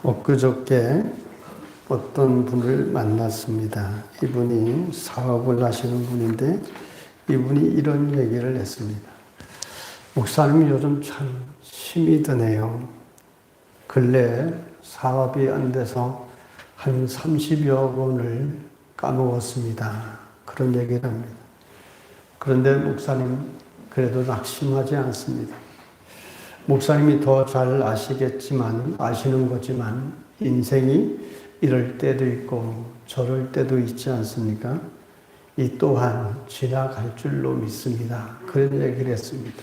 엊그저께 어떤 분을 만났습니다. 이분이 사업을 하시는 분인데 이분이 이런 얘기를 했습니다. 목사님이 요즘 참 힘이 드네요. 근래 사업이 안 돼서 한 30여 원을 까먹었습니다. 그런 얘기를 합니다. 그런데 목사님 그래도 낙심하지 않습니다. 목사님이 더 잘 아시는 거지만 인생이 이럴 때도 있고 저럴 때도 있지 않습니까? 이 또한 지나갈 줄로 믿습니다. 그런 얘기를 했습니다.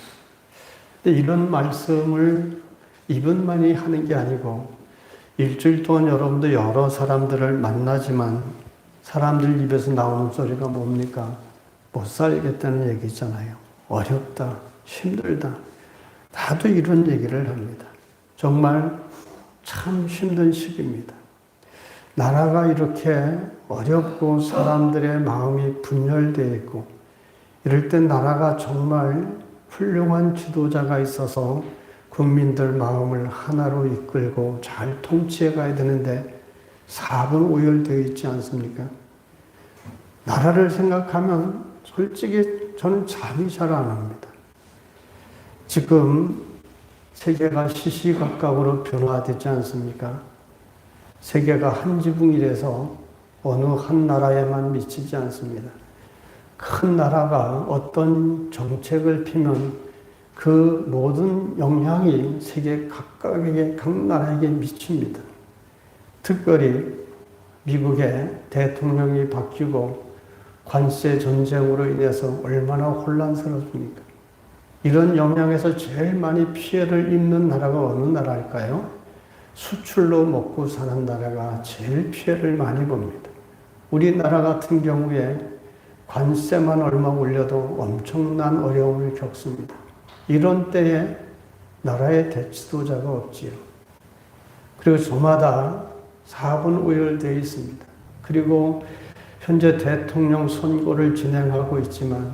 근데 이런 말씀을 이분만이 하는 게 아니고 일주일 동안 여러분도 여러 사람들을 만나지만 사람들 입에서 나오는 소리가 뭡니까? 못 살겠다는 얘기잖아요. 어렵다, 힘들다. 다들 이런 얘기를 합니다. 정말 참 힘든 시기입니다. 나라가 이렇게 어렵고 사람들의 마음이 분열되어 있고 이럴 때 나라가 정말 훌륭한 지도자가 있어서 국민들 마음을 하나로 이끌고 잘 통치해 가야 되는데 사분오열되어 있지 않습니까? 나라를 생각하면 솔직히 저는 잠이 잘 안 옵니다. 지금 세계가 시시각각으로 변화되지 않습니까? 세계가 한 지붕이 돼서 어느 한 나라에만 미치지 않습니다. 큰 나라가 어떤 정책을 피면 그 모든 영향이 세계 각각에게, 각 나라에게 미칩니다. 특별히 미국의 대통령이 바뀌고 관세 전쟁으로 인해서 얼마나 혼란스럽습니까? 이런 영향에서 제일 많이 피해를 입는 나라가 어느 나라일까요? 수출로 먹고 사는 나라가 제일 피해를 많이 봅니다. 우리나라 같은 경우에 관세만 얼마 올려도 엄청난 어려움을 겪습니다. 이런 때에 나라의 대지도자가 없지요. 그리고 저마다 사분오열되어 있습니다. 그리고 현재 대통령 선거를 진행하고 있지만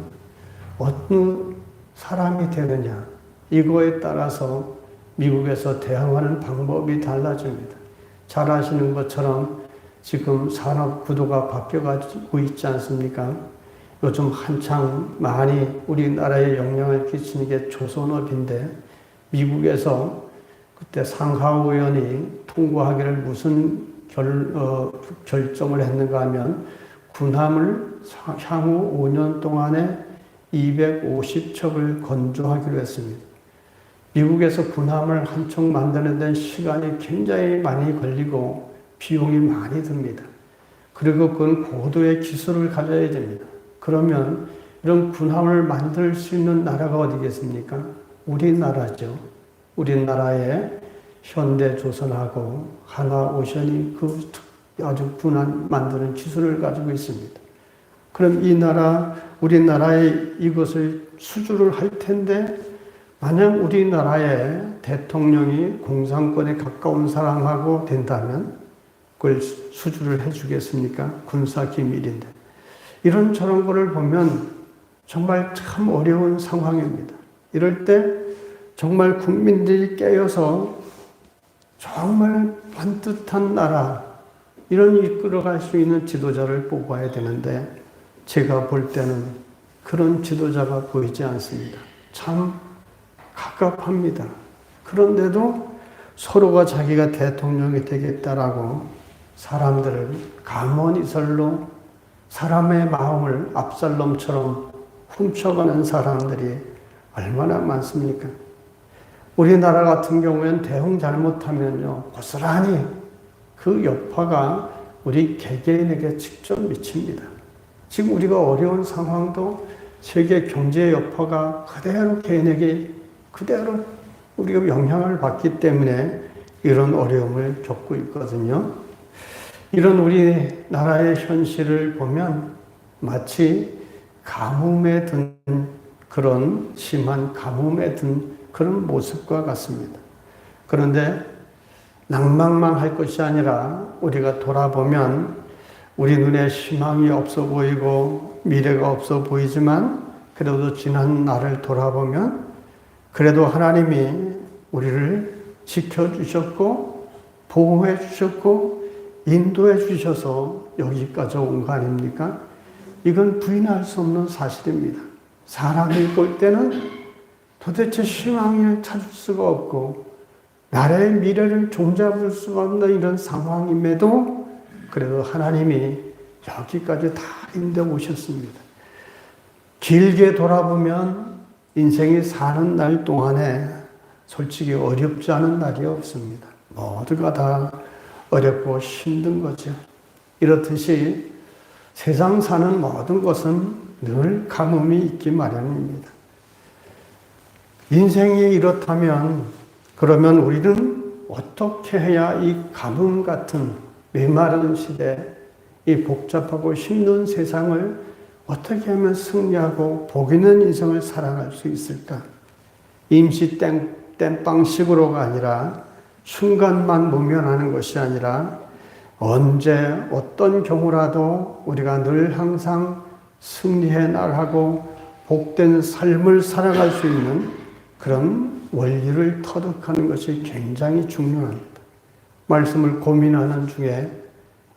어떤 사람이 되느냐 이거에 따라서 미국에서 대응하는 방법이 달라집니다. 잘 아시는 것처럼 지금 산업 구도가 바뀌어가고 있지 않습니까? 요즘 한창 많이 우리나라에 영향을 끼치는 게 조선업인데 미국에서 그때 상하오 의원이 통과하기를 무슨 결정을 했는가 하면 군함을 향후 5년 동안에 250척을 건조하기로 했습니다. 미국에서 군함을 한 척 만드는 데는 시간이 굉장히 많이 걸리고 비용이 많이 듭니다. 그리고 그건 고도의 기술을 가져야 됩니다. 그러면 이런 군함을 만들 수 있는 나라가 어디겠습니까? 우리나라죠. 우리나라에 현대조선하고 하나오션이 그 아주 군함 만드는 기술을 가지고 있습니다. 그럼 이 나라, 우리나라에 이것을 수주를 할 텐데 만약 우리나라의 대통령이 공산권에 가까운 사람하고 된다면 그걸 수주를 해주겠습니까? 군사기밀인데. 이런 저런 거를 보면 정말 참 어려운 상황입니다. 이럴 때 정말 국민들이 깨어서 정말 반듯한 나라, 이런 이끌어갈 수 있는 지도자를 뽑아야 되는데 제가 볼 때는 그런 지도자가 보이지 않습니다. 참 갑갑합니다. 그런데도 서로가 자기가 대통령이 되겠다라고 사람들을 감언이설로 사람의 마음을 압살롬처럼 훔쳐가는 사람들이 얼마나 많습니까? 우리나라 같은 경우에는 대응 잘못하면요, 고스란히 그 여파가 우리 개개인에게 직접 미칩니다. 지금 우리가 어려운 상황도 세계 경제 여파가 그대로 개인에게 그대로 우리가 영향을 받기 때문에 이런 어려움을 겪고 있거든요. 이런 우리나라의 현실을 보면 마치 가뭄에 든 그런 심한 가뭄에 든 그런 모습과 같습니다. 그런데 낭만만 할 것이 아니라 우리가 돌아보면 우리 눈에 희망이 없어 보이고 미래가 없어 보이지만 그래도 지난 날을 돌아보면 그래도 하나님이 우리를 지켜주셨고 보호해 주셨고 인도해 주셔서 여기까지 온 거 아닙니까? 이건 부인할 수 없는 사실입니다. 사람이 볼 때는 도대체 희망을 찾을 수가 없고 나라의 미래를 종잡을 수가 없는 이런 상황임에도 그래도 하나님이 여기까지 다 인도해 오셨습니다. 길게 돌아보면 인생이 사는 날 동안에 솔직히 어렵지 않은 날이 없습니다. 모두가 다 어렵고 힘든 거죠. 이렇듯이 세상 사는 모든 것은 늘 가뭄이 있기 마련입니다. 인생이 이렇다면 그러면 우리는 어떻게 해야 이 가뭄 같은 메마른 시대, 이 복잡하고 힘든 세상을 어떻게 하면 승리하고 복 있는 인생을 살아갈 수 있을까? 임시 땜빵식으로가 아니라 순간만 모면하는 것이 아니라 언제 어떤 경우라도 우리가 늘 항상 승리해 나가고 복된 삶을 살아갈 수 있는 그런 원리를 터득하는 것이 굉장히 중요합니다. 말씀을 고민하는 중에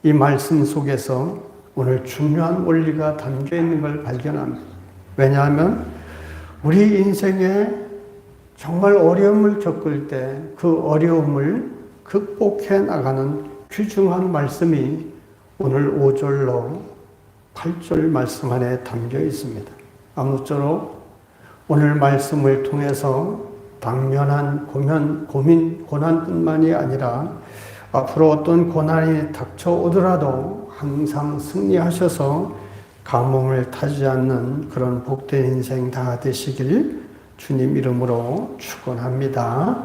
이 말씀 속에서 오늘 중요한 원리가 담겨 있는 걸 발견합니다. 왜냐하면 우리 인생에 정말 어려움을 겪을 때 그 어려움을 극복해 나가는 귀중한 말씀이 오늘 5절로 8절 말씀 안에 담겨 있습니다. 아무쪼록 오늘 말씀을 통해서 당면한 고민, 고난뿐만이 아니라 앞으로 어떤 고난이 닥쳐오더라도 항상 승리하셔서 가뭄을 타지 않는 그런 복된 인생 다 되시길 주님 이름으로 축원합니다.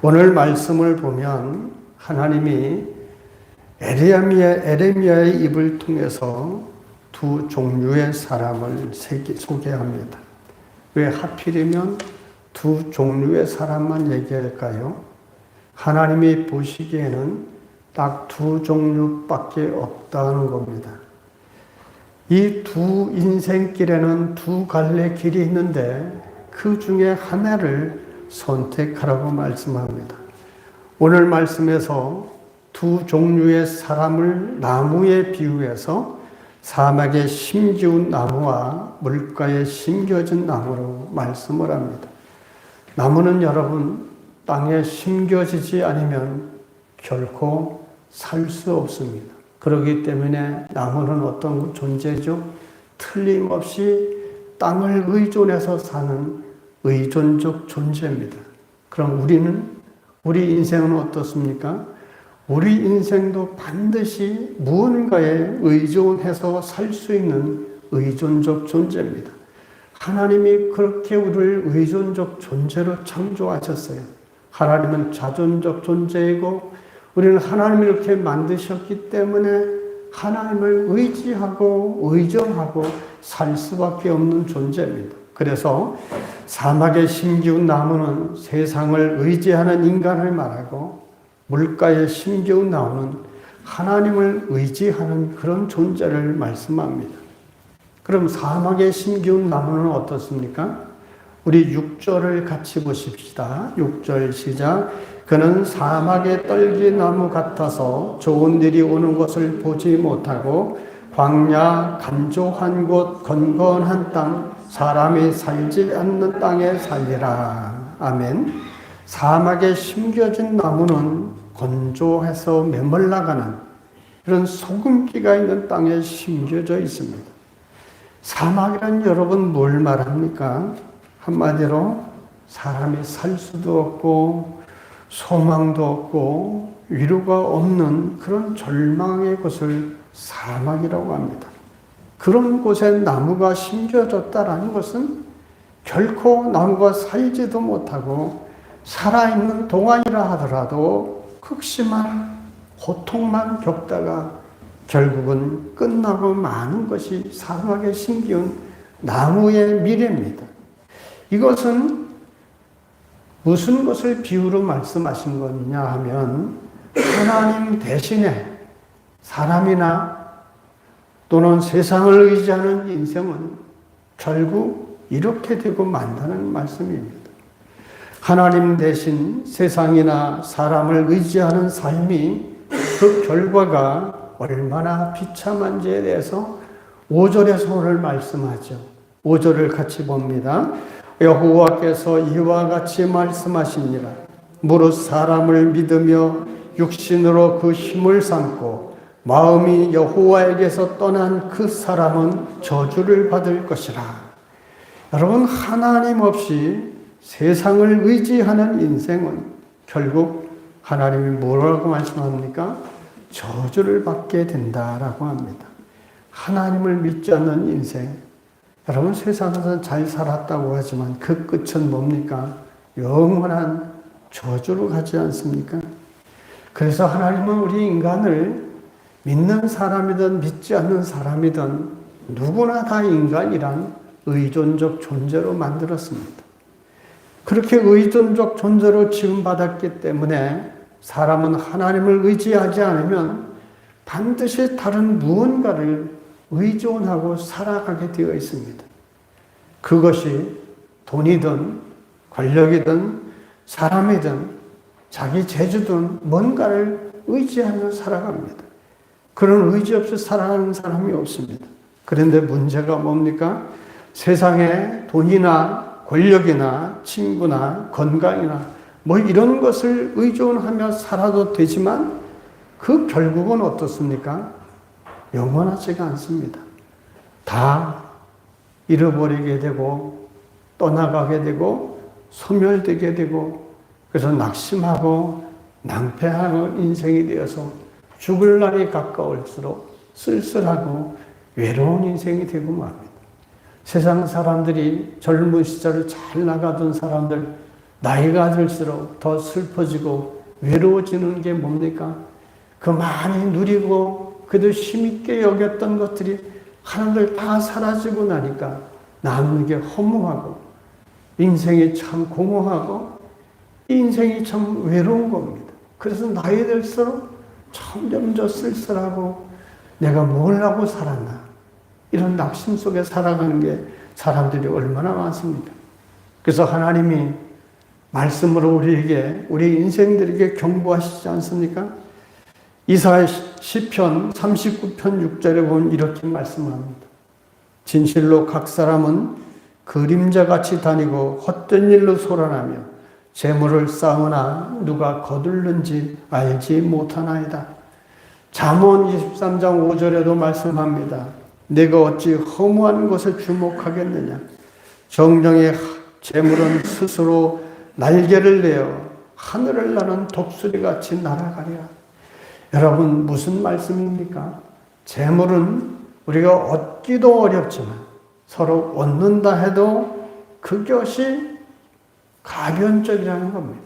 오늘 말씀을 보면 하나님이 에레미야의 입을 통해서 두 종류의 사람을 소개합니다. 왜 하필이면 두 종류의 사람만 얘기할까요? 하나님이 보시기에는 딱 두 종류밖에 없다는 겁니다. 이 두 인생길에는 두 갈래 길이 있는데 그 중에 하나를 선택하라고 말씀합니다. 오늘 말씀에서 두 종류의 사람을 나무에 비유해서 사막에 심기운 나무와 물가에 심겨진 나무로 말씀을 합니다. 나무는 여러분 땅에 심겨지지 않으면 결코 살 수 없습니다. 그렇기 때문에 나무는 어떤 존재죠? 틀림없이 땅을 의존해서 사는 의존적 존재입니다. 그럼 우리 인생은 어떻습니까? 우리 인생도 반드시 무언가에 의존해서 살 수 있는 의존적 존재입니다. 하나님이 그렇게 우리를 의존적 존재로 창조하셨어요. 하나님은 자존적 존재이고 우리는 하나님이 이렇게 만드셨기 때문에 하나님을 의지하고 의존하고 살 수밖에 없는 존재입니다. 그래서 사막에 심기운 나무는 세상을 의지하는 인간을 말하고 물가에 심기운 나무는 하나님을 의지하는 그런 존재를 말씀합니다. 그럼 사막에 심기운 나무는 어떻습니까? 우리 6절을 같이 보십시다. 6절 시작. 그는 사막의 떨기나무 같아서 좋은 일이 오는 것을 보지 못하고 광야 간조한 곳 건건한 땅 사람이 살지 않는 땅에 살리라. 아멘. 사막에 심겨진 나무는 건조해서 메말라가는 그런 소금기가 있는 땅에 심겨져 있습니다. 사막이란 여러분 뭘 말합니까? 한마디로 사람이 살 수도 없고 소망도 없고 위로가 없는 그런 절망의 곳을 사막이라고 합니다. 그런 곳에 나무가 심겨졌다라는 것은 결코 나무가 살지도 못하고 살아있는 동안이라 하더라도 극심한 고통만 겪다가 결국은 끝나고 마는 것이 사막에 심기운 나무의 미래입니다. 이것은 무슨 것을 비유로 말씀하신 거냐 하면 하나님 대신에 사람이나 또는 세상을 의지하는 인생은 결국 이렇게 되고 만다는 말씀입니다. 하나님 대신 세상이나 사람을 의지하는 삶이 그 결과가 얼마나 비참한지에 대해서 5절에서 오늘 말씀하죠. 5절을 같이 봅니다. 여호와께서 이와 같이 말씀하시니라. 무릇 사람을 믿으며 육신으로 그 힘을 삼고 마음이 여호와에게서 떠난 그 사람은 저주를 받을 것이라. 여러분, 하나님 없이 세상을 의지하는 인생은 결국 하나님이 뭐라고 말씀합니까? 저주를 받게 된다라고 합니다. 하나님을 믿지 않는 인생, 여러분 세상에서 잘 살았다고 하지만 그 끝은 뭡니까? 영원한 저주로 가지 않습니까? 그래서 하나님은 우리 인간을 믿는 사람이든 믿지 않는 사람이든 누구나 다 인간이란 의존적 존재로 만들었습니다. 그렇게 의존적 존재로 지음받았기 때문에 사람은 하나님을 의지하지 않으면 반드시 다른 무언가를 의존하고 살아가게 되어 있습니다. 그것이 돈이든 권력이든 사람이든 자기 재주든 뭔가를 의지하며 살아갑니다. 그런 의지 없이 살아가는 사람이 없습니다. 그런데 문제가 뭡니까? 세상에 돈이나 권력이나 친구나 건강이나 뭐 이런 것을 의존하며 살아도 되지만 그 결국은 어떻습니까? 영원하지가 않습니다. 다 잃어버리게 되고 떠나가게 되고 소멸되게 되고 그래서 낙심하고 낭패하는 인생이 되어서 죽을 날이 가까울수록 쓸쓸하고 외로운 인생이 되고 맙니다. 세상 사람들이 젊은 시절을 잘 나가던 사람들 나이가 들수록 더 슬퍼지고 외로워지는 게 뭡니까? 그 많이 누리고 그래도 힘있게 여겼던 것들이 하나들 다 사라지고 나니까 남는 게 허무하고 인생이 참 공허하고 인생이 참 외로운 겁니다. 그래서 나이 들수록 점점 더 쓸쓸하고 내가 뭘 하고 살았나 이런 낙심 속에 살아가는 게 사람들이 얼마나 많습니까? 그래서 하나님이 말씀으로 우리에게 우리 인생들에게 경고하시지 않습니까? 이사야 시편 39편 6절에 보면 이렇게 말씀합니다. 진실로 각 사람은 그림자같이 다니고 헛된 일로 소란하며 재물을 쌓으나 누가 거둘는지 알지 못하나이다. 잠언 23장 5절에도 말씀합니다. 내가 어찌 허무한 것을 주목하겠느냐. 정령의 재물은 스스로 날개를 내어 하늘을 나는 독수리같이 날아가리라. 여러분 무슨 말씀입니까? 재물은 우리가 얻기도 어렵지만 서로 얻는다 해도 그것이 가변적이라는 겁니다.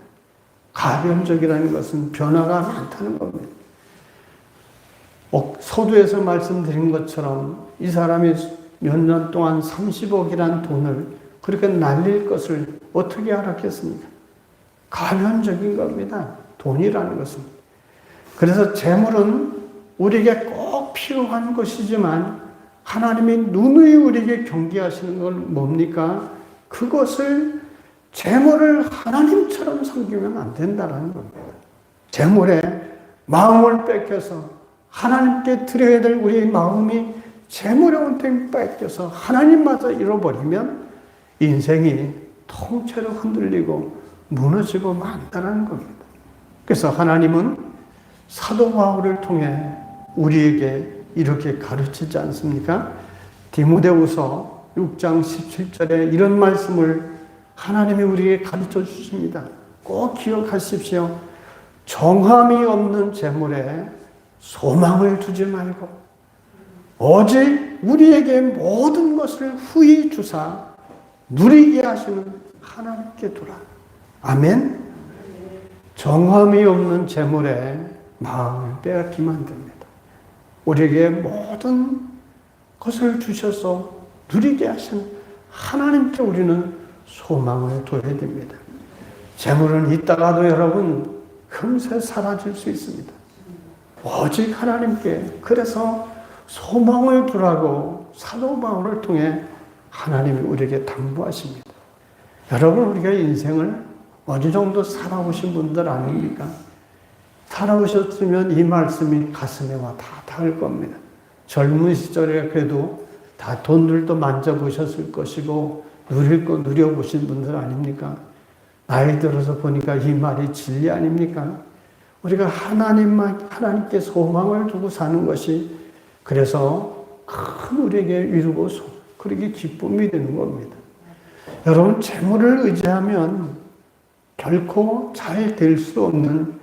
가변적이라는 것은 변화가 많다는 겁니다. 서두에서 말씀드린 것처럼 이 사람이 몇 년 동안 30억이라는 돈을 그렇게 날릴 것을 어떻게 알았겠습니까? 가변적인 겁니다. 돈이라는 것은. 그래서 재물은 우리에게 꼭 필요한 것이지만 하나님이 누누이 우리에게 경계하시는 건 뭡니까? 그것을 재물을 하나님처럼 섬기면 안 된다는 겁니다. 재물에 마음을 뺏겨서 하나님께 드려야 될 우리의 마음이 재물에 온통 뺏겨서 하나님마저 잃어버리면 인생이 통째로 흔들리고 무너지고 만다는 겁니다. 그래서 하나님은 사도 바울을 통해 우리에게 이렇게 가르치지 않습니까? 디모데후서 6장 17절에 이런 말씀을 하나님이 우리에게 가르쳐 주십니다. 꼭 기억하십시오. 정함이 없는 재물에 소망을 두지 말고 오직 우리에게 모든 것을 후히 주사 누리게 하시는 하나님께 두라. 아멘. 정함이 없는 재물에 마음을 빼앗기면 안 됩니다. 우리에게 모든 것을 주셔서 누리게 하시는 하나님께 우리는 소망을 둬야 됩니다. 재물은 있다가도 여러분 금세 사라질 수 있습니다. 오직 하나님께 그래서 소망을 두라고 사도 바울을 통해 하나님이 우리에게 당부하십니다. 여러분 우리가 인생을 어느 정도 살아오신 분들 아닙니까? 살아오셨으면 이 말씀이 가슴에 와 다 닿을 겁니다. 젊은 시절에 그래도 다 돈들도 만져보셨을 것이고 누릴 거 누려보신 분들 아닙니까? 나이 들어서 보니까 이 말이 진리 아닙니까? 우리가 하나님께 소망을 두고 사는 것이 그래서 큰 우리에게 이루고 그렇게 기쁨이 되는 겁니다. 여러분, 재물을 의지하면 결코 잘 될 수 없는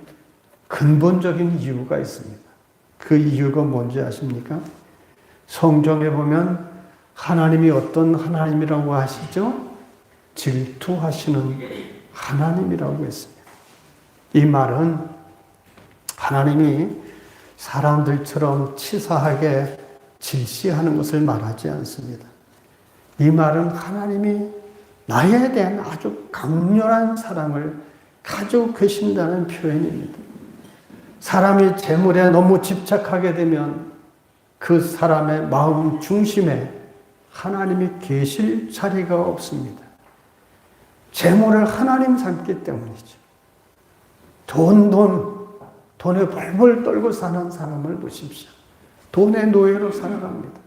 근본적인 이유가 있습니다. 그 이유가 뭔지 아십니까? 성경에 보면 하나님이 어떤 하나님이라고 하시죠? 질투하시는 하나님이라고 했습니다. 이 말은 하나님이 사람들처럼 치사하게 질시하는 것을 말하지 않습니다. 이 말은 하나님이 나에 대한 아주 강렬한 사랑을 가지고 계신다는 표현입니다. 사람이 재물에 너무 집착하게 되면 그 사람의 마음 중심에 하나님이 계실 자리가 없습니다. 재물을 하나님 삼기 때문이죠. 돈에 벌벌 떨고 사는 사람을 보십시오. 돈의 노예로 살아갑니다.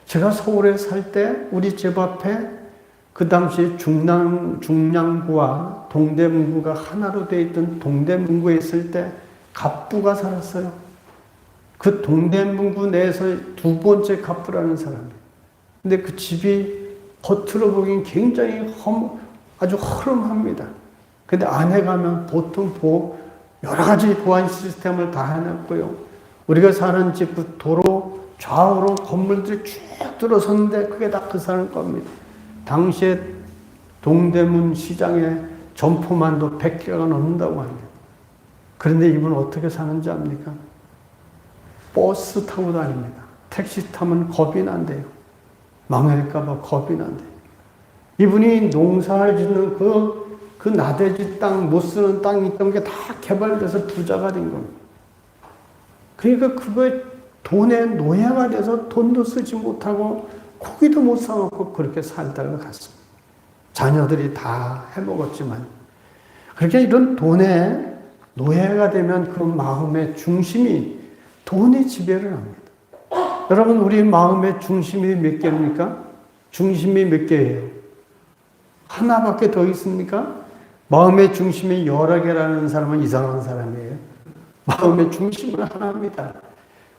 제가 서울에 살 때 우리 집 앞에 그 당시 중량구와 동대문구가 하나로 되어 있던 동대문구에 있을 때 갑부가 살았어요. 그 동대문구 내에서 두 번째 갑부라는 사람이에요. 근데 그 집이 겉으로 보기엔 굉장히 아주 허름합니다. 근데 안에 가면 보통 여러 가지 보안 시스템을 다 해놨고요. 우리가 사는 집 그 도로 좌우로 건물들이 쭉 들어섰는데 그게 다 그 사람 겁니다. 당시에 동대문 시장에 점포만도 100개가 넘는다고 합니다. 그런데 이분은 어떻게 사는지 압니까? 버스 타고 다닙니다. 택시 타면 겁이 난대요. 망할까봐 겁이 난대요. 이분이 농사를 짓는 그 나대지 땅, 못 쓰는 땅이 있던 게 다 개발돼서 부자가 된 겁니다. 그러니까 그거에 돈의 노예가 돼서 돈도 쓰지 못하고 고기도 못 사먹고 그렇게 살다가 갔습니다. 자녀들이 다 해먹었지만. 그렇게 이런 돈의 노예가 되면 그 마음의 중심이 돈이 지배를 합니다. 여러분, 우리 마음의 중심이 몇 개입니까? 중심이 몇 개예요? 하나밖에 더 있습니까? 마음의 중심이 여러 개라는 사람은 이상한 사람이에요. 마음의 중심은 하나입니다.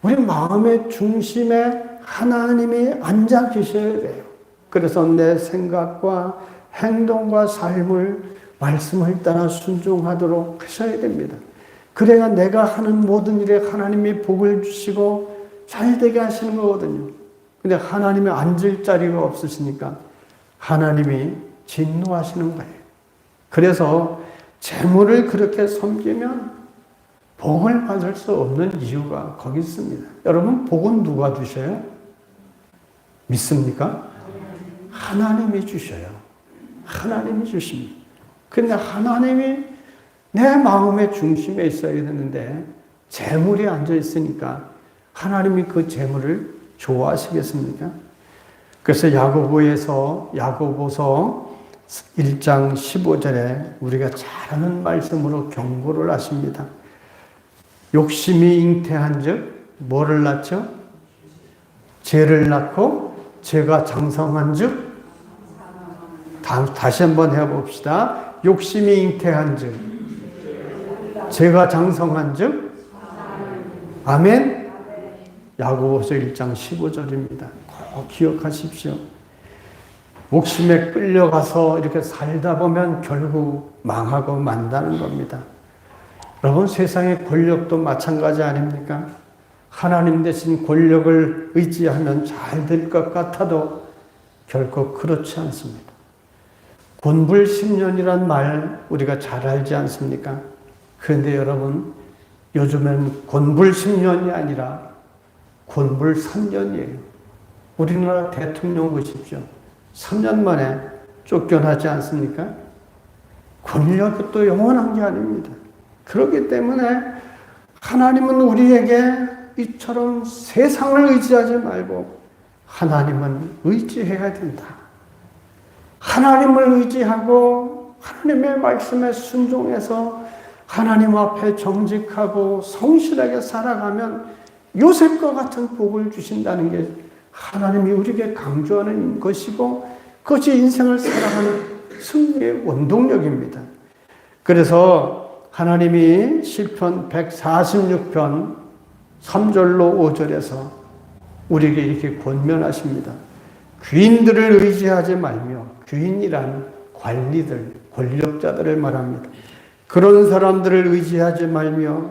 우리 마음의 중심에 하나님이 앉아 계셔야 돼요. 그래서 내 생각과 행동과 삶을 말씀을 따라 순종하도록 하셔야 됩니다. 그래야 내가 하는 모든 일에 하나님이 복을 주시고 잘되게 하시는 거거든요. 근데 하나님이 앉을 자리가 없으시니까 하나님이 진노하시는 거예요. 그래서 재물을 그렇게 섬기면 복을 받을 수 없는 이유가 거기 있습니다. 여러분, 복은 누가 주셔요? 믿습니까? 하나님이 주셔요. 하나님이 주십니다. 근데 하나님이 내 마음의 중심에 있어야 되는데 재물이 앉아 있으니까 하나님이 그 재물을 좋아하시겠습니까? 그래서 야고보서 1장 15절에 우리가 잘 아는 말씀으로 경고를 하십니다. 욕심이 잉태한 즉 뭐를 낳죠? 죄를 낳고 죄가 장성한 즉 다시 한번 해봅시다. 욕심이 잉태한 즉 죄가 장성한 즉 아멘. 야고보서 1장 15절입니다. 꼭 기억하십시오. 욕심에 끌려가서 이렇게 살다 보면 결국 망하고 만다는 겁니다. 여러분, 세상의 권력도 마찬가지 아닙니까? 하나님 대신 권력을 의지하면 잘 될 것 같아도 결코 그렇지 않습니다. 곤불10년이란 말 우리가 잘 알지 않습니까? 그런데 여러분, 요즘엔 곤불 10년이 아니라 곤불 3년이에요. 우리나라 대통령 보십시오. 3년 만에 쫓겨나지 않습니까? 권력이 또 영원한 게 아닙니다. 그렇기 때문에 하나님은 우리에게 이처럼 세상을 의지하지 말고 하나님은 의지해야 된다. 하나님을 의지하고 하나님의 말씀에 순종해서 하나님 앞에 정직하고 성실하게 살아가면 요셉과 같은 복을 주신다는 게 하나님이 우리에게 강조하는 것이고 그것이 인생을 살아가는 승리의 원동력입니다. 그래서 하나님이 시편 146편 3절로 5절에서 우리에게 이렇게 권면하십니다. 귀인들을 의지하지 말며, 귀인이란 관리들, 권력자들을 말합니다. 그런 사람들을 의지하지 말며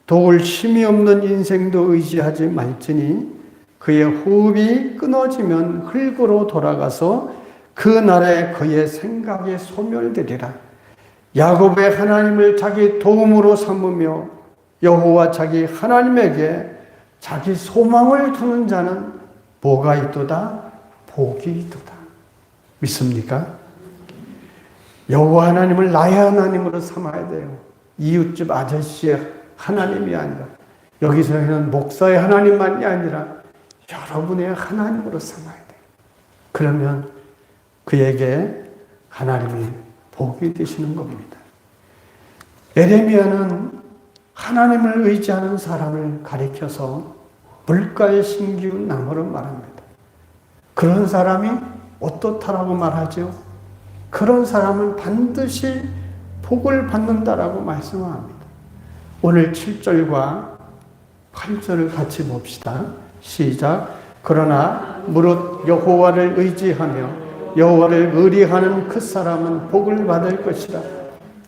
도울 힘이 없는 인생도 의지하지 말지니 그의 호흡이 끊어지면 흙으로 돌아가서 그 날에 그의 생각이 소멸되리라. 야곱의 하나님을 자기 도움으로 삼으며 여호와 자기 하나님에게 자기 소망을 두는 자는 뭐가 있도다? 복이 있도다. 믿습니까? 여호와 하나님을 나의 하나님으로 삼아야 돼요. 이웃집 아저씨의 하나님이 아니라, 여기서는 목사의 하나님만이 아니라 여러분의 하나님으로 삼아야 돼요. 그러면 그에게 하나님이 복이 되시는 겁니다. 예레미야는 하나님을 의지하는 사람을 가리켜서 물가에 심기운 나무로 말합니다. 그런 사람이 어떻다라고 말하죠? 그런 사람은 반드시 복을 받는다라고 말씀합니다. 오늘 7절과 8절을 같이 봅시다. 시작. 그러나 무릇 여호와를 의지하며 여호와를 의리하는 그 사람은 복을 받을 것이라.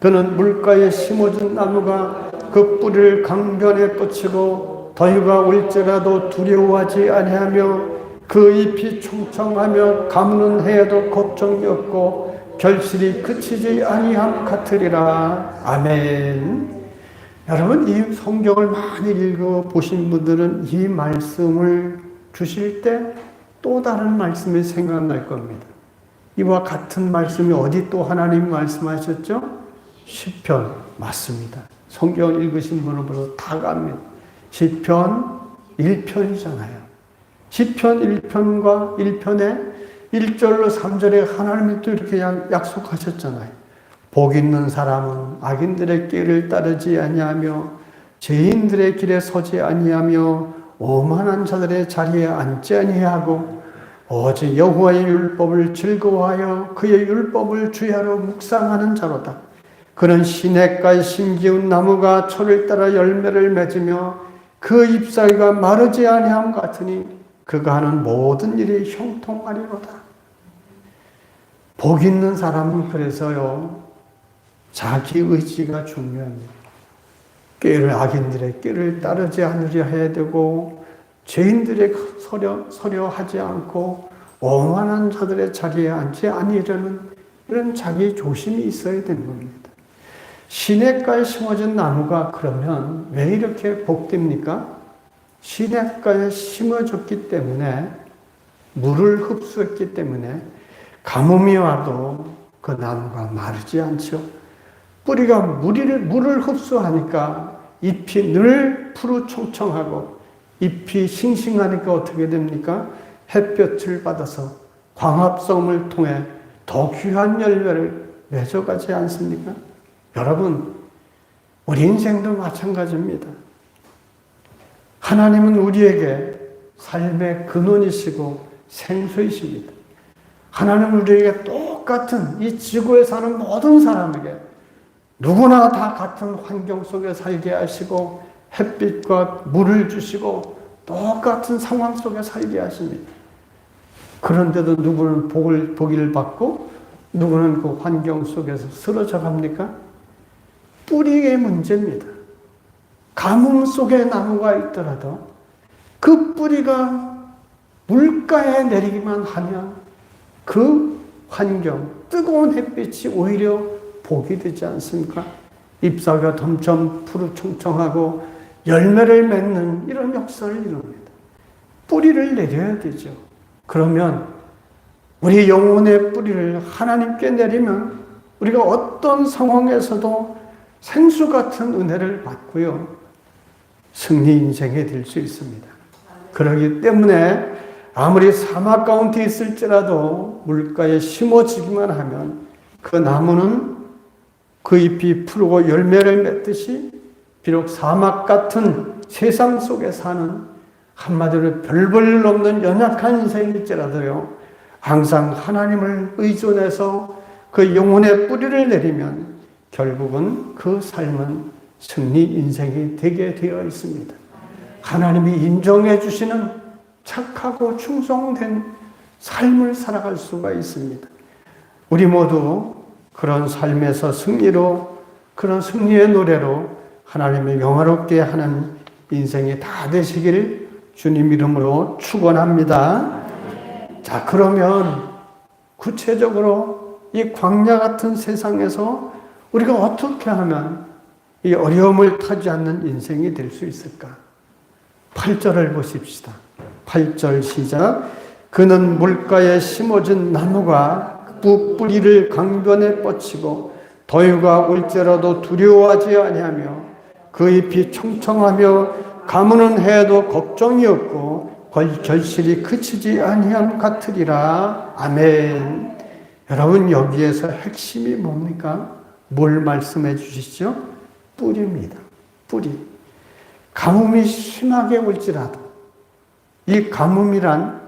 그는 물가에 심어진 나무가 그 뿌리를 강변에 뻗치고 더위가 올지라도 두려워하지 아니하며 그 잎이 총총하며 가무는 해에도 걱정이 없고 결실이 그치지 아니함 같으리라. 아멘. 여러분, 이 성경을 많이 읽어보신 분들은 이 말씀을 주실 때 또 다른 말씀이 생각날 겁니다. 이와 같은 말씀이 어디 또 하나님 말씀하셨죠? 시편 맞습니다. 성경 읽으신 분은 벌써 다 갑니다. 시편 1편이잖아요. 시편 1편과 1편에 1절로 3절에 하나님이 또 이렇게 약속하셨잖아요. 복 있는 사람은 악인들의 길을 따르지 아니하며 죄인들의 길에 서지 아니하며 오만한 자들의 자리에 앉지 아니하고 오직 여호와의 율법을 즐거워하여 그의 율법을 주야로 묵상하는 자로다. 그는 시냇가에 심기운 나무가 철을 따라 열매를 맺으며 그 잎사귀가 마르지 아니함 같으니 그가 하는 모든 일이 형통하리로다. 복 있는 사람은 그래서요, 자기 의지가 중요합니다. 악인들의 꾀를 따르지 않으려 해야 되고 죄인들의 서려하지 않고 오만한 자들의 자리에 앉지 아니려는 이런 자기 조심이 있어야 되는 겁니다. 시냇가에 심어진 나무가 그러면 왜 이렇게 복됩니까? 시냇가에 심어졌기 때문에, 물을 흡수했기 때문에 가뭄이 와도 그 나무가 마르지 않죠. 뿌리가 물을 흡수하니까 잎이 늘 푸르청청하고 잎이 싱싱하니까 어떻게 됩니까? 햇볕을 받아서 광합성을 통해 더 귀한 열매를 맺어가지 않습니까? 여러분, 우리 인생도 마찬가지입니다. 하나님은 우리에게 삶의 근원이시고 생수이십니다. 하나님은 우리에게 똑같은 이 지구에 사는 모든 사람에게 누구나 다 같은 환경 속에 살게 하시고 햇빛과 물을 주시고 똑같은 상황 속에 살게 하십니다. 그런데도 누구는 복을 받고 누구는 그 환경 속에서 쓰러져 갑니까? 뿌리의 문제입니다. 가뭄 속에 나무가 있더라도 그 뿌리가 물가에 내리기만 하면 그 환경, 뜨거운 햇빛이 오히려 복이 되지 않습니까? 잎사귀가 점점 푸르청청하고 열매를 맺는 이런 역사를 이룹니다. 뿌리를 내려야 되죠. 그러면 우리 영혼의 뿌리를 하나님께 내리면 우리가 어떤 상황에서도 생수 같은 은혜를 받고요, 승리 인생에 될 수 있습니다. 그렇기 때문에 아무리 사막 가운데 있을지라도 물가에 심어지기만 하면 그 나무는 그 잎이 푸르고 열매를 맺듯이 비록 사막 같은 세상 속에 사는 한마디로 별 볼 일 없는 연약한 인생일지라도요, 항상 하나님을 의존해서 그 영혼의 뿌리를 내리면 결국은 그 삶은 승리 인생이 되게 되어 있습니다. 하나님이 인정해 주시는 착하고 충성된 삶을 살아갈 수가 있습니다. 우리 모두 그런 삶에서 승리로, 그런 승리의 노래로 하나님을 영화롭게 하는 인생이 다 되시기를 주님 이름으로 축원합니다. 자, 그러면 구체적으로 이 광야 같은 세상에서 우리가 어떻게 하면 이 어려움을 타지 않는 인생이 될 수 있을까? 8절을 보십시다. 8절 시작. 그는 물가에 심어진 나무가 뿌리를 강변에 뻗치고 더위가 올지라도 두려워하지 아니하며 그 잎이 청청하며 가무는 해도 걱정이 없고 결실이 그치지 아니함 같으리라. 아멘. 여러분, 여기에서 핵심이 뭡니까? 뭘 말씀해 주시죠? 뿌리입니다. 뿌리. 가뭄이 심하게 올지라도 이 가뭄이란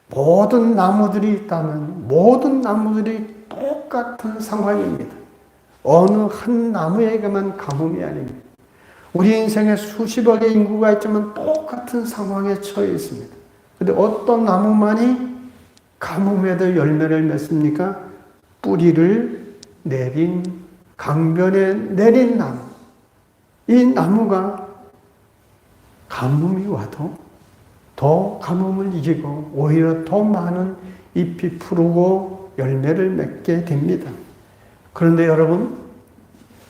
모든 나무들이 있다면 모든 나무들이 똑같은 상황입니다. 어느 한 나무에게만 가뭄이 아닙니다. 우리 인생에 수십억의 인구가 있지만 똑같은 상황에 처해 있습니다. 그런데 어떤 나무만이 가뭄에도 열매를 맺습니까? 뿌리를 내린, 강변에 내린 나무. 이 나무가 가뭄이 와도 더 가뭄을 이기고 오히려 더 많은 잎이 푸르고 열매를 맺게 됩니다. 그런데 여러분,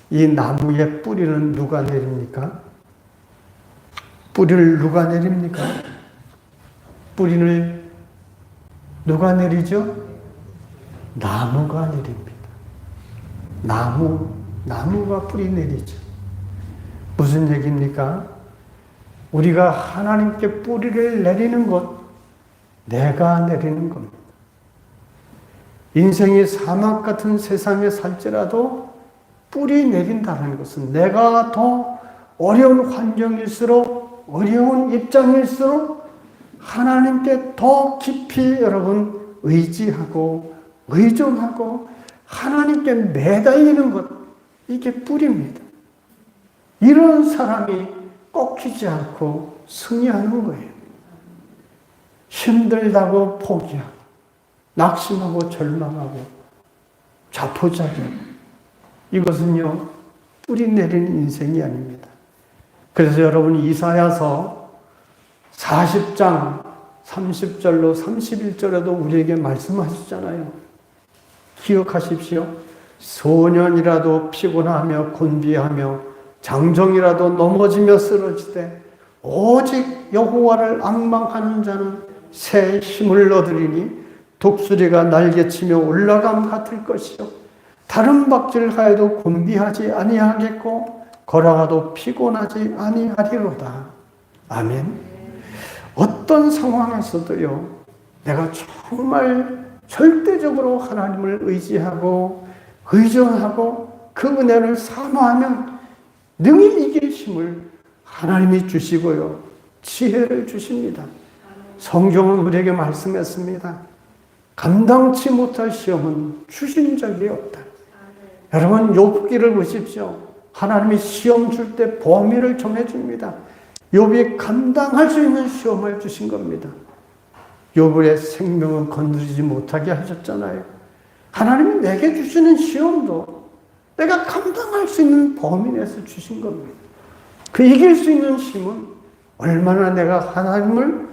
이 나무의 뿌리는 누가 내립니까? 뿌리를 누가 내립니까? 뿌리를 누가 내리죠? 나무가 내립니다. 나무가 뿌리 내리죠. 무슨 얘기입니까? 우리가 하나님께 뿌리를 내리는 것, 내가 내리는 겁니다. 인생이 사막 같은 세상에 살지라도 뿌리 내린다는 것은 내가 더 어려운 환경일수록, 어려운 입장일수록 하나님께 더 깊이 여러분 의지하고 의존하고 하나님께 매달리는 것, 이게 뿌리입니다. 이런 사람이 꺾이지 않고 승리하는 거예요. 힘들다고 포기하고 낙심하고 절망하고 자포자기, 이것은요 뿌리 내리는 인생이 아닙니다. 그래서 여러분, 이사야서 40장 30절로 31절에도 우리에게 말씀하시잖아요. 기억하십시오. 소년이라도 피곤하며 곤비하며 장정이라도 넘어지며 쓰러지되 오직 여호와를 앙망하는 자는 새 힘을 얻으리니 독수리가 날개치며 올라감 같을 것이요 다른 박질하여도 곤비하지 아니하겠고 걸어가도 피곤하지 아니하리로다. 아멘. 어떤 상황에서도요, 내가 정말 절대적으로 하나님을 의지하고 의존하고 그 은혜를 사모하면 능히 이길 힘을 하나님이 주시고요, 지혜를 주십니다. 성경은 우리에게 말씀했습니다. 감당치 못할 시험은 주신 적이 없다. 여러분, 욥기를 보십시오. 하나님이 시험 줄 때 범위를 정해줍니다. 욥이 감당할 수 있는 시험을 주신 겁니다. 욥의 생명은 건드리지 못하게 하셨잖아요. 하나님이 내게 주시는 시험도 내가 감당할 수 있는 범위 내에서 주신 겁니다. 그 이길 수 있는 힘은 얼마나 내가 하나님을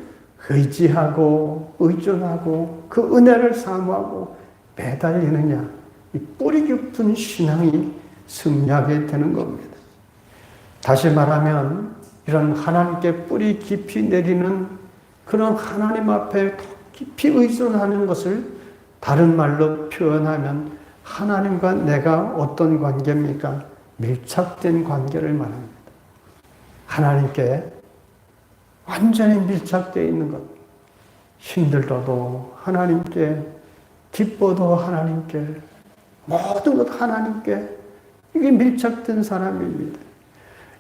의지하고 의존하고 그 은혜를 사모하고 매달리느냐, 이 뿌리 깊은 신앙이 승리하게 되는 겁니다. 다시 말하면 이런 하나님께 뿌리 깊이 내리는 그런 하나님 앞에 더 깊이 의존하는 것을 다른 말로 표현하면 하나님과 내가 어떤 관계입니까? 밀착된 관계를 말합니다. 하나님께 완전히 밀착되어 있는 것. 힘들어도 하나님께, 기뻐도 하나님께, 모든 것 하나님께 이게 밀착된 사람입니다.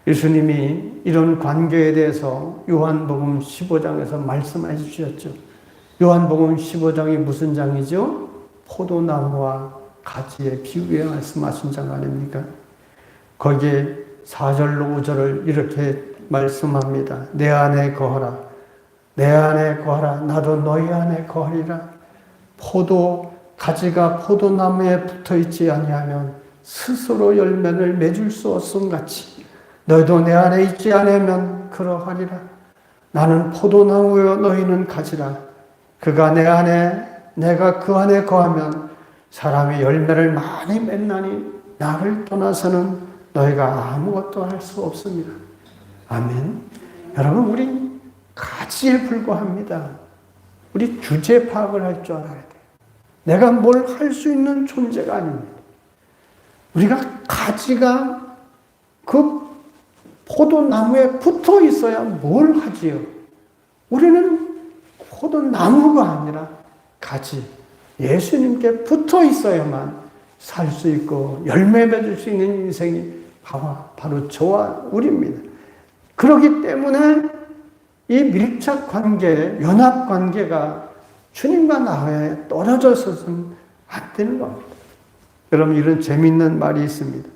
예수님이 이런 관계에 대해서 요한복음 15장에서 말씀해 주셨죠. 요한복음 15장이 무슨 장이죠? 포도나무와 가지의 비유에 말씀하신 장 아닙니까? 거기에 4절로 5절을 이렇게 말씀합니다. 내 안에 거하라. 내 안에 거하라. 나도 너희 안에 거하리라. 가지가 포도나무에 붙어 있지 아니하면 스스로 열매를 맺을 수 없음 같이 너희도 내 안에 있지 않으면 그러하리라. 나는 포도나무요 너희는 가지라. 그가 내 안에 내가 그 안에 거하면 사람이 열매를 많이 맺나니 나를 떠나서는 너희가 아무것도 할 수 없습니다. 아멘. 여러분, 우리 가지에 불과합니다. 우리 주제 파악을 할 줄 알아야 돼요. 내가 뭘 할 수 있는 존재가 아닙니다. 우리가 가지가 그 포도나무에 붙어 있어야 뭘 하지요? 우리는 포도나무가 아니라 가지, 예수님께 붙어 있어야만 살 수 있고 열매 맺을 수 있는 인생이 바로 저와 우리입니다. 그렇기 때문에 이 밀착 관계, 연합 관계가 주님과 나와에 떨어져서는 안 되는 겁니다. 여러분, 이런 재미있는 말이 있습니다.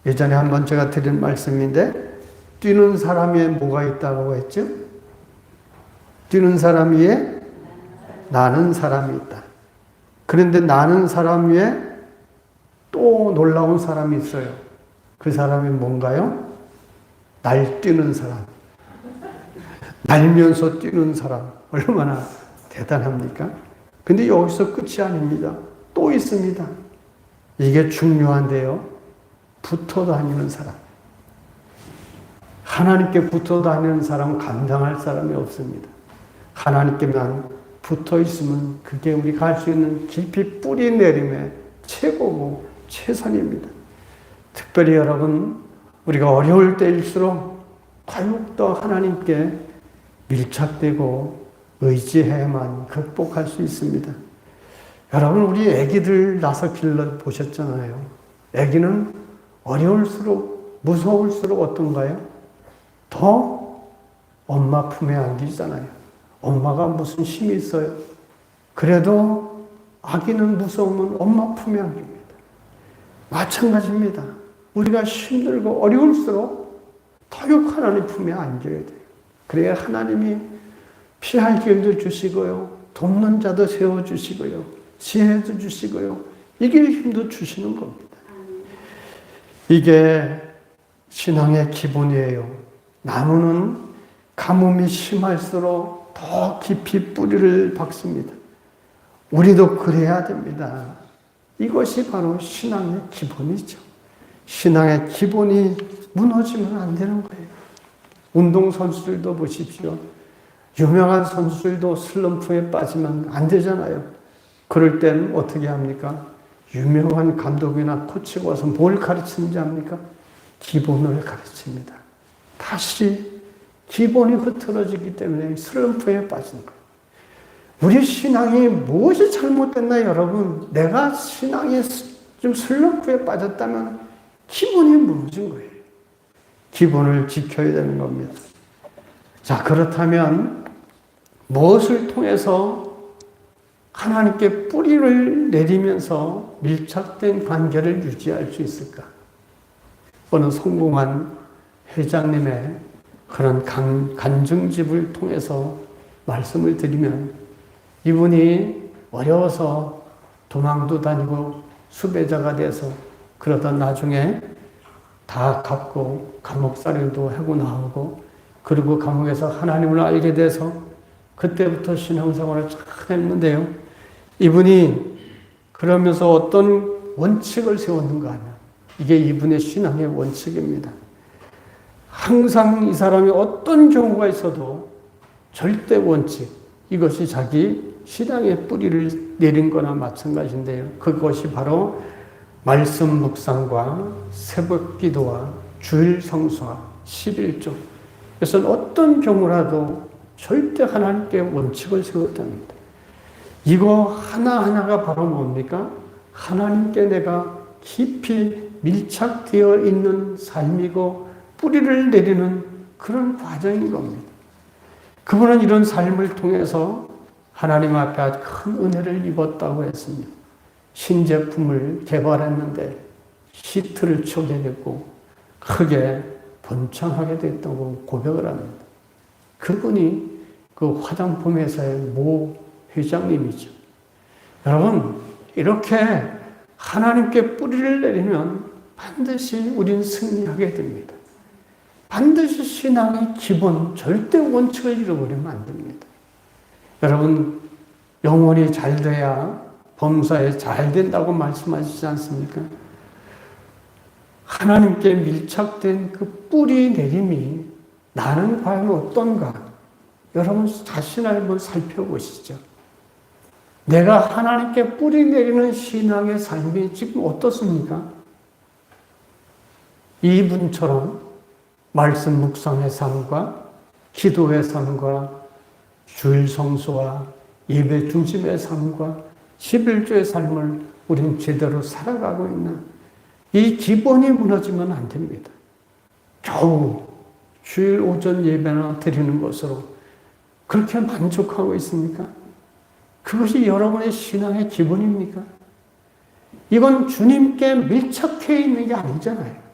예전에 한번 제가 드린 말씀인데, 뛰는 사람 위에 뭐가 있다고 했죠? 뛰는 사람 위에 나는 사람이 있다. 그런데 나는 사람 위에 또 놀라운 사람이 있어요. 그 사람이 뭔가요? 날뛰는 사람. 날면서 뛰는 사람. 얼마나 대단합니까? 근데 여기서 끝이 아닙니다. 또 있습니다. 이게 중요한데요. 붙어 다니는 사람. 하나님께 붙어 다니는 사람은 감당할 사람이 없습니다. 하나님께만 붙어 있으면 그게 우리가 할 수 있는 깊이 뿌리 내림의 최고고 최선입니다. 특별히 여러분, 우리가 어려울 때일수록 더욱더 하나님께 밀착되고 의지해야만 극복할 수 있습니다. 여러분, 우리 아기들 나서 길러 보셨잖아요. 아기는 어려울수록 무서울수록 어떤가요? 더 엄마 품에 안기잖아요. 엄마가 무슨 힘이 있어요. 그래도 아기는 무서우면 엄마 품에 안깁니다. 마찬가지입니다. 우리가 힘들고 어려울수록 더욱 하나님 품에 안겨야 돼요. 그래야 하나님이 피할 길도 주시고요. 돕는 자도 세워주시고요. 지혜도 주시고요. 이길 힘도 주시는 겁니다. 이게 신앙의 기본이에요. 나무는 가뭄이 심할수록 더 깊이 뿌리를 박습니다. 우리도 그래야 됩니다. 이것이 바로 신앙의 기본이죠. 신앙의 기본이 무너지면 안 되는 거예요. 운동선수들도 보십시오. 유명한 선수들도 슬럼프에 빠지면 안 되잖아요. 그럴 땐 어떻게 합니까? 유명한 감독이나 코치가 와서 뭘 가르치는지 압니까? 기본을 가르칩니다. 다시 기본이 흐트러지기 때문에 슬럼프에 빠지는 거예요. 우리 신앙이 무엇이 잘못됐나 여러분? 내가 신앙에 좀 슬럼프에 빠졌다면 기본이 무너진 거예요. 기본을 지켜야 되는 겁니다. 자, 그렇다면 무엇을 통해서 하나님께 뿌리를 내리면서 밀착된 관계를 유지할 수 있을까? 어느 성공한 회장님의 그런 간증집을 통해서 말씀을 드리면 이분이 어려워서 도망도 다니고 수배자가 돼서 그러다 나중에 다 갚고 감옥살이도 하고 나오고 그리고 감옥에서 하나님을 알게 돼서 그때부터 신앙생활을 잘 했는데요. 이분이 그러면서 어떤 원칙을 세웠는가 하면 이게 이분의 신앙의 원칙입니다. 항상 이 사람이 어떤 경우가 있어도 절대 원칙, 이것이 자기 신앙의 뿌리를 내린 거나 마찬가지인데요. 그것이 바로 말씀 묵상과 새벽 기도와 주일 성수와 11조. 그래서 어떤 경우라도 절대 하나님께 원칙을 세웠답니다. 이거 하나하나가 바로 뭡니까? 하나님께 내가 깊이 밀착되어 있는 삶이고 뿌리를 내리는 그런 과정인 겁니다. 그분은 이런 삶을 통해서 하나님 앞에 큰 은혜를 입었다고 했습니다. 신제품을 개발했는데 히트를 치게 됐고 크게 번창하게 됐다고 고백을 합니다. 그분이 그 화장품 회사의 모 회장님이죠. 여러분, 이렇게 하나님께 뿌리를 내리면 반드시 우린 승리하게 됩니다. 반드시 신앙의 기본, 절대 원칙을 잃어버리면 안 됩니다. 여러분, 영혼이 잘 돼야 범사에 잘 된다고 말씀하시지 않습니까? 하나님께 밀착된 그 뿌리 내림이 나는 과연 어떤가? 여러분 자신을 한번 살펴보시죠. 내가 하나님께 뿌리 내리는 신앙의 삶이 지금 어떻습니까? 이분처럼 말씀 묵상의 삶과 기도의 삶과 주일 성수와 예배 중심의 삶과 11조의 삶을 우리는 제대로 살아가고 있나? 이 기본이 무너지면 안 됩니다. 겨우 주일 오전 예배나 드리는 것으로 그렇게 만족하고 있습니까? 그것이 여러분의 신앙의 기본입니까? 이건 주님께 밀착해 있는 게 아니잖아요.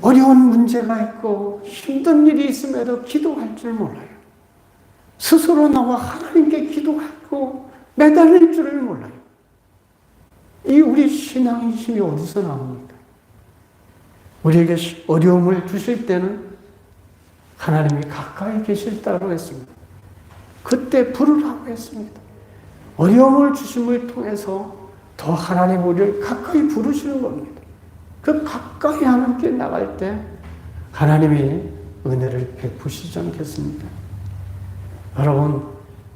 어려운 문제가 있고 힘든 일이 있음에도 기도할 줄 몰라요. 스스로 나와 하나님께 기도하고 매달릴 줄을 몰라요. 이 우리 신앙의 힘이 어디서 나옵니까? 우리에게 어려움을 주실 때는 하나님이 가까이 계실다고 했습니다. 그때 부르라고 했습니다. 어려움을 주심을 통해서 더 하나님 우리를 가까이 부르시는 겁니다. 그 가까이 하나님께 나갈 때 하나님이 은혜를 베푸시지 않겠습니까? 여러분,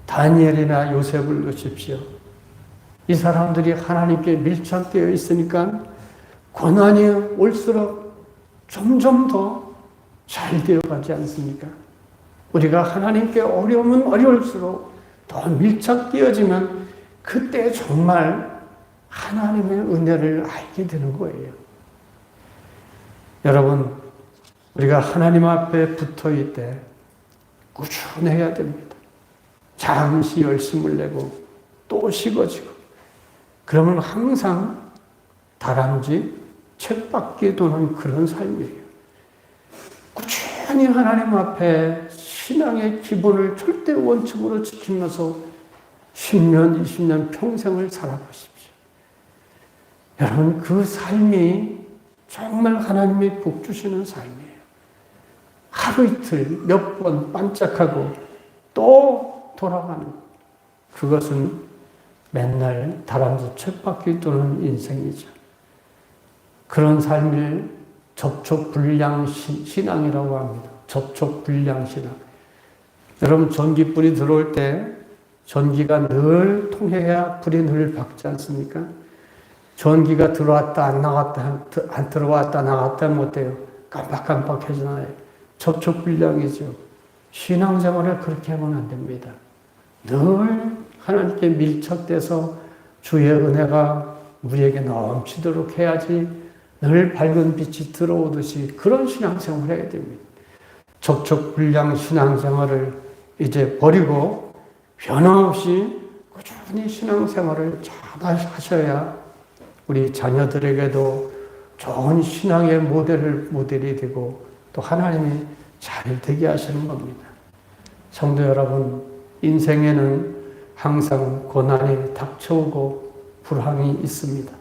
다니엘이나 요셉을 놓으십시오. 이 사람들이 하나님께 밀착되어 있으니까 고난이 올수록 점점 더 잘 되어가지 않습니까? 우리가 하나님께 어려우면 어려울수록 더 밀착되어지면 그때 정말 하나님의 은혜를 알게 되는 거예요. 여러분, 우리가 하나님 앞에 붙어있을 때 꾸준해야 됩니다. 잠시 열심을 내고 또 식어지고 그러면 항상 다람쥐 쳇바퀴 도는 그런 삶이에요. 꾸준히 하나님 앞에 신앙의 기본을 절대 원칙으로 지키면서 10년, 20년 평생을 살아보십시오. 여러분, 그 삶이 정말 하나님이 복 주시는 삶이에요. 하루 이틀 몇 번 반짝하고 또 돌아가는 그것은 맨날 다람쥐 쳇바퀴 도는 인생이죠. 그런 삶을 접촉불량 신앙이라고 합니다. 접촉불량 신앙. 여러분, 전기불이 들어올 때 전기가 늘 통해야 불이 늘 밝지 않습니까? 전기가 들어왔다 안 나갔다 안 들어왔다 나갔다 하면 어때요? 깜빡깜빡해지나요? 접촉불량이죠. 신앙생활을 그렇게 하면 안 됩니다. 늘 하나님께 밀착돼서 주의 은혜가 우리에게 넘치도록 해야지 늘 밝은 빛이 들어오듯이 그런 신앙생활을 해야 됩니다. 접촉불량 신앙생활을 이제 버리고 변함없이 꾸준히 신앙생활을 잘 하셔야 우리 자녀들에게도 좋은 신앙의 모델이 되고 또 하나님이 잘 되게 하시는 겁니다. 성도 여러분, 인생에는 항상 고난이 닥쳐오고 불황이 있습니다.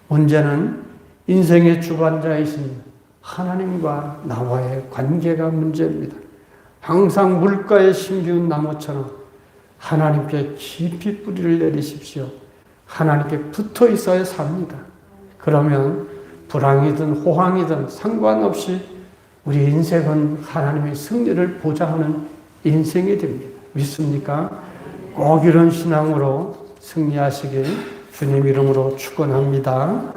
문제는 인생의 주관자이신 하나님과 나와의 관계가 문제입니다. 항상 물가에 심기운 나무처럼 하나님께 깊이 뿌리를 내리십시오. 하나님께 붙어 있어야 삽니다. 그러면 불황이든 호황이든 상관없이 우리 인생은 하나님의 승리를 보장하는 인생이 됩니다. 믿습니까? 꼭 이런 신앙으로 승리하시길 주님 이름으로 축원합니다.